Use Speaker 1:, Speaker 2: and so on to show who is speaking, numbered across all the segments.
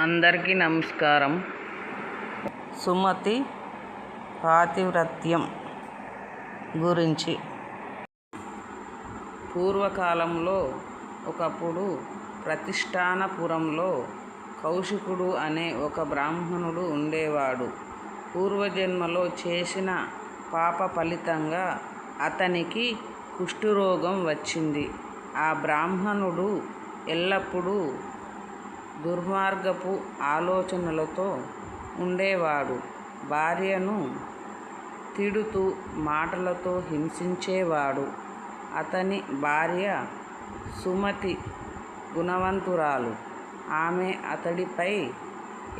Speaker 1: అందరికీ నమస్కారం. సుమతి పాతివ్రత్యం గురించి. పూర్వకాలంలో ఒకప్పుడు ప్రతిష్టానపురంలో కౌశికుడు అనే ఒక బ్రాహ్మణుడు ఉండేవాడు. పూర్వజన్మలో చేసిన పాప ఫలితంగా అతనికి కుష్ఠరోగం వచ్చింది. ఆ బ్రాహ్మణుడు ఎల్లప్పుడూ దుర్మార్గపు ఆలోచనలతో ఉండేవాడు. భార్యను తిడుతూ మాటలతో హింసించేవాడు. అతని భార్య సుమతి గుణవంతురాలు. ఆమె అతడిపై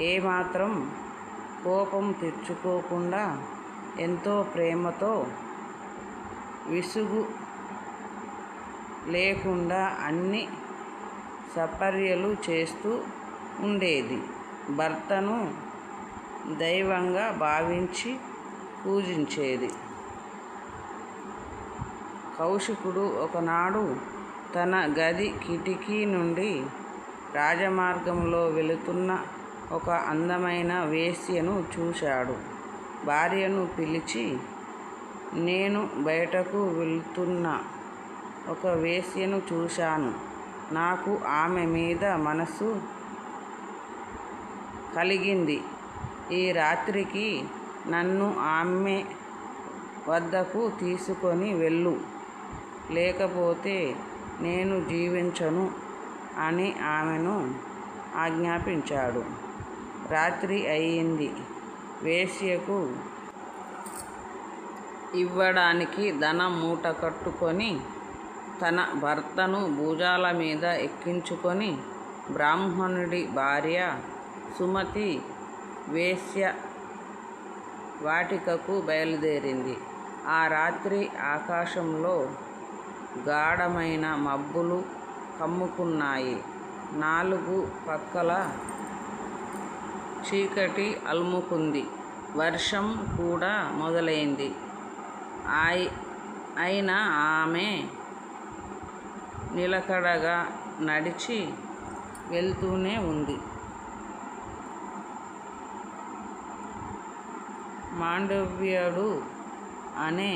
Speaker 1: ఏమాత్రం కోపం తెచ్చుకోకుండా ఎంతో ప్రేమతో విసుగు లేకుండా అన్ని సపర్యలు చేస్తూ ఉండేది. భర్తను దైవంగా భావించి పూజించేది. కౌశికుడు ఒకనాడు తన గది కిటికీ నుండి రాజమార్గంలో వెళుతున్న ఒక అందమైన వేశ్యను చూశాడు. భార్యను పిలిచి, నేను బయటకు వెళుతున్న ఒక వేశ్యను చూశాను. నాకు ఆమె మీద మనసు కలిగింది. ఈ రాత్రికి నన్ను ఆమె వద్దకు తీసుకొని వెళ్ళు, లేకపోతే నేను జీవించను అని ఆమెను ఆజ్ఞాపించాడు. రాత్రి అయింది. వేశ్యకు ఇవ్వడానికి ధనం మూట కట్టుకొని తన భర్తను భుజాల మీద ఎక్కించుకొని బ్రాహ్మణుడి భార్య సుమతి వేశ్య వాటికకు బయలుదేరింది. ఆ రాత్రి ఆకాశంలో గాఢమైన మబ్బులు కమ్ముకున్నాయి. నాలుగు పక్కల చీకటి అలుముకుంది. వర్షం కూడా మొదలైంది. అయినా ఆమె నిలకడగా నడిచి వెళ్తూనే ఉంది. మాండవ్యుడు అనే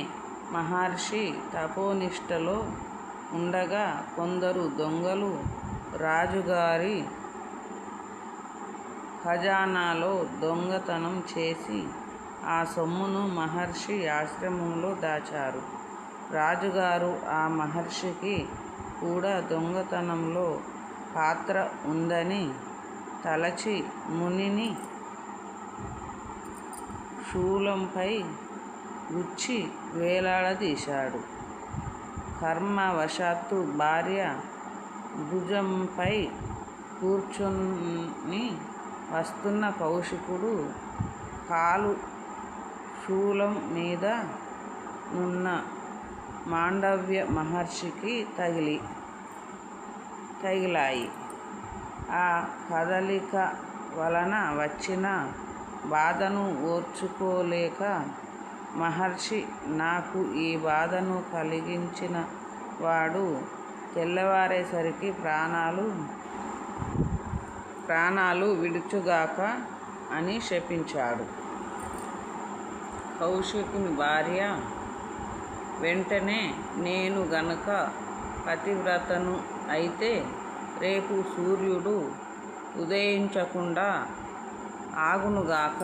Speaker 1: మహర్షి తపోనిష్టలో ఉండగా కొందరు దొంగలు రాజుగారి ఖజానాలో దొంగతనం చేసి ఆ సొమ్మును మహర్షి ఆశ్రమంలో దాచారు. రాజుగారు ఆ మహర్షికి కూడా దొంగతనంలో పాత్ర ఉందని తలచి మునిని శూలంపై గుచ్చి వేలాడదీశాడు. కర్మవశాత్తు భార్య భుజంపై కూర్చొని వస్తున్న కౌశికుడు కాలు శూలం మీద నున్న మాండవ్య మహర్షికి తగిలాయి. ఆ కదలిక వలన వచ్చిన బాధను ఓర్చుకోలేక మహర్షి, నాకు ఈ బాధను కలిగించిన వాడు తెల్లవారేసరికి ప్రాణాలు విడుచుగాక అని శపించాడు. కౌశికుని భార్య వెంటనే, నేను గనక పతివ్రతను అయితే రేపు సూర్యుడు ఉదయించకుండా ఆగునుగాక